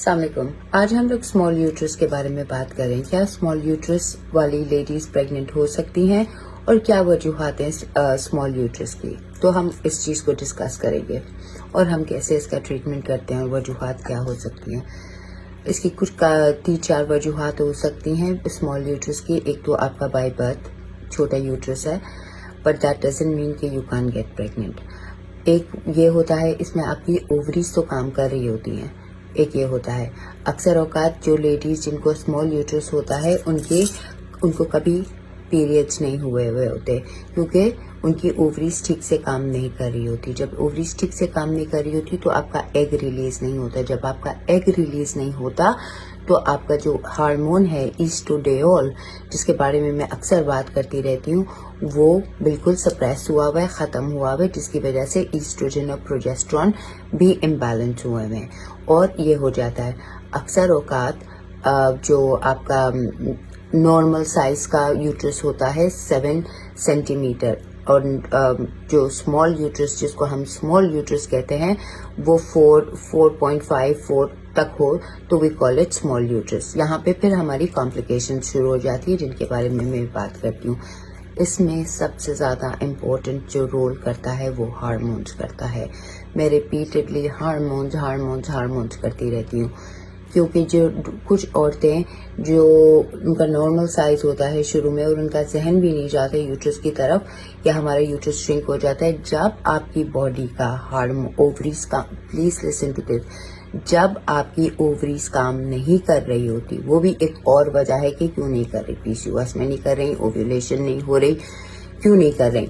अस्सलामुअलैकुम। आज हम लोग स्मॉल यूट्रस के बारे में बात करें। क्या स्मॉल यूट्रस वाली लेडीज प्रेग्नेंट हो सकती हैं और क्या वजूहात हैं स्मॉल यूट्रस की, तो हम इस चीज़ को डिस्कस करेंगे और हम कैसे इसका ट्रीटमेंट करते हैं और वजूहात क्या हो सकती हैं। इसकी कुछ 3-4 वजूहात हो सकती हैं स्मॉल यूट्रस की। एक तो आपका बाय बर्थ छोटा यूट्रस है, बट दैट डजंट मीन कि यू कैन गेट प्रेग्नेंट। एक ये होता है, इसमें आपकी ओवरीज तो काम कर रही होती हैं। एक ये होता है, अक्सर औकात जो लेडीज जिनको स्मॉल यूट्रस होता है उनको कभी पीरियड्स नहीं हुए होते, क्योंकि उनकी ओवरीज ठीक से काम नहीं कर रही होती। जब ओवरीज ठीक से काम नहीं कर रही होती तो आपका एग रिलीज नहीं होता। जब आपका एग रिलीज नहीं होता तो आपका जो हार्मोन है ईस्ट्रोडियोल, जिसके बारे में मैं अक्सर बात करती रहती हूँ, वो बिल्कुल सप्रेस हुआ हुआ है, ख़त्म हुआ हुआ है, जिसकी वजह से ईस्ट्रोजन और प्रोजेस्ट्रॉन भी इम्बैलेंस हुए हैं और ये हो जाता है। अक्सर औकात जो आपका नॉर्मल साइज का यूट्रस होता है 7 सेंटीमीटर, और जो स्मॉल यूट्रस जिसको हम स्मॉल यूट्रस कहते हैं वो 4.5-4 तक हो तो we call it small uterus. यहाँ पे फिर हमारी कॉम्प्लिकेशन शुरू हो जाती है, जिनके बारे में मैं बात करती हूँ। इसमें सबसे ज़्यादा इम्पोर्टेंट जो रोल करता है वो हार्मोन्स करता है। मैं रिपीटेडली हार्मोन्स करती रहती हूँ, क्योंकि जो कुछ औरतें जो उनका नॉर्मल साइज होता है शुरू में और उनका जहन भी नहीं जाता यूट्रस की तरफ, या हमारा यूट्रस श्रिंक हो जाता है, जब आपकी बॉडी का हार्मोन ओवरीज का, प्लीज लिसन टू दिस, जब आपकी ओवरीज काम नहीं कर रही होती, वो भी एक और वजह है कि क्यों नहीं कर रही, पीसीओएस में नहीं कर रही, ओव्यूलेशन नहीं हो रही, क्यों नहीं कर रही,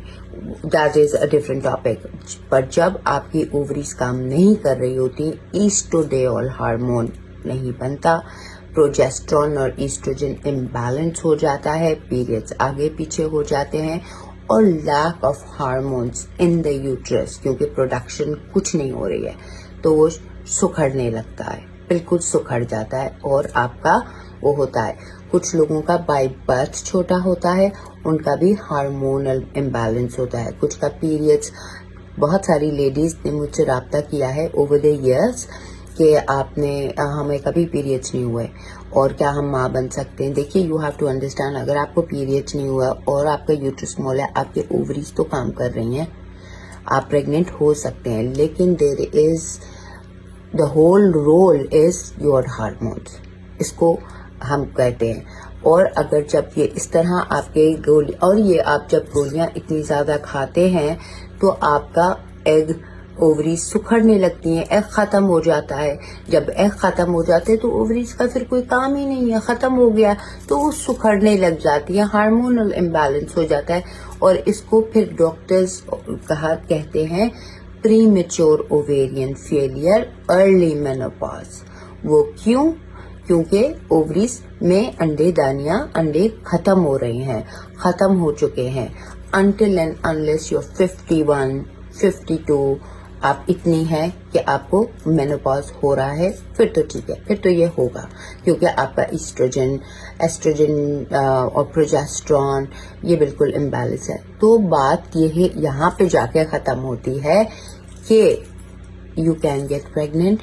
that is a different topic. पर जब आपकी ओवरीज काम नहीं कर रही होती, ईस्ट्रोडियोल हार्मोन नहीं बनता, प्रोजेस्ट्रॉन और ईस्ट्रोजन इम्बैलेंस हो जाता है, पीरियड्स आगे पीछे हो जाते हैं, और lack of hormones in the uterus, क्योंकि प्रोडक्शन कुछ नहीं हो रही है, तो वो सुखड़ने लगता है, बिल्कुल सुखड़ जाता है और आपका वो होता है। कुछ लोगों का बाय बर्थ छोटा होता है, उनका भी हार्मोनल इम्बैलेंस होता है। कुछ का पीरियड्स, बहुत सारी लेडीज ने मुझसे रब्ता किया है ओवर द ईयर्स कि आपने हमें कभी पीरियड्स नहीं हुए और क्या हम माँ बन सकते हैं। देखिए, यू हैव टू अंडरस्टैंड, अगर आपको पीरियड्स नहीं हुआ और आपका यूट्रस स्मॉल है, आपके ओवरीज तो काम कर रही हैं, आप प्रेग्नेंट हो सकते हैं, लेकिन there is the whole role is your hormones, इसको हम कहते हैं। और अगर जब ये इस तरह आपके गोली, और ये आप जब गोलियां इतनी ज्यादा खाते हैं तो आपका एग ओवरीज सुखड़ने लगती हैं, एग खत्म हो जाता है। जब एग खत्म हो जाते हैं तो ओवरीज का फिर कोई काम ही नहीं है, खत्म हो गया, तो वो सुखड़ने लग जाती है, हार्मोनल इम्बैलेंस हो जाता है, और इसको फिर डॉक्टर्स कहते हैं premature ovarian failure, early menopause. वो क्यों? क्योंकि ओवरीज में अंडे खत्म हो रहे हैं, खत्म हो चुके हैं। अनटिल एंड अनलेस यूर 51, 52 आप इतनी है कि आपको मेनोपॉज हो रहा है, फिर तो ठीक है, फिर तो ये होगा, क्योंकि आपका एस्ट्रोजन और प्रोजेस्ट्रॉन ये बिल्कुल इम्बैलेंस है। तो बात ये है, यहाँ पे जाके खत्म होती है कि you can get pregnant.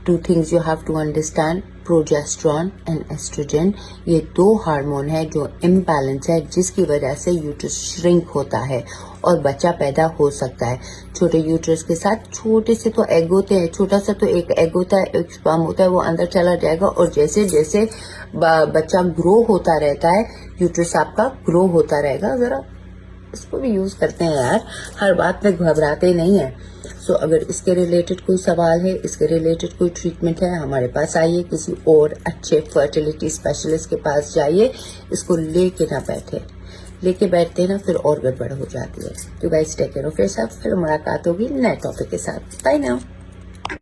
Two things you have to understand, progesterone and estrogen, ये 2 हार्मोन है जो इम्बैलेंस है, जिसकी वजह से यूट्रस श्रिंक होता है और बच्चा पैदा हो सकता है। छोटे यूट्रस के साथ छोटे से तो एग होते हैं, छोटा सा तो एक एग होता है, एक स्पर्म होता है, वो अंदर चला जाएगा, और जैसे जैसे बच्चा ग्रो होता रहता है, यूट्रस आपका ग्रो होता रहेगा। जरा इसको भी यूज करते हैं यार, हर बात में घबराते नहीं है। सो अगर इसके रिलेटेड कोई सवाल है, इसके रिलेटेड कोई ट्रीटमेंट है, हमारे पास आइए, किसी और अच्छे फर्टिलिटी स्पेशलिस्ट के पास जाइए। इसको लेके ना बैठे, लेके बैठते ना फिर और गड़बड़ हो जाती है। तो guys take care of yourself, फिर मुलाकात होगी नए टॉपिक के साथ। Bye now.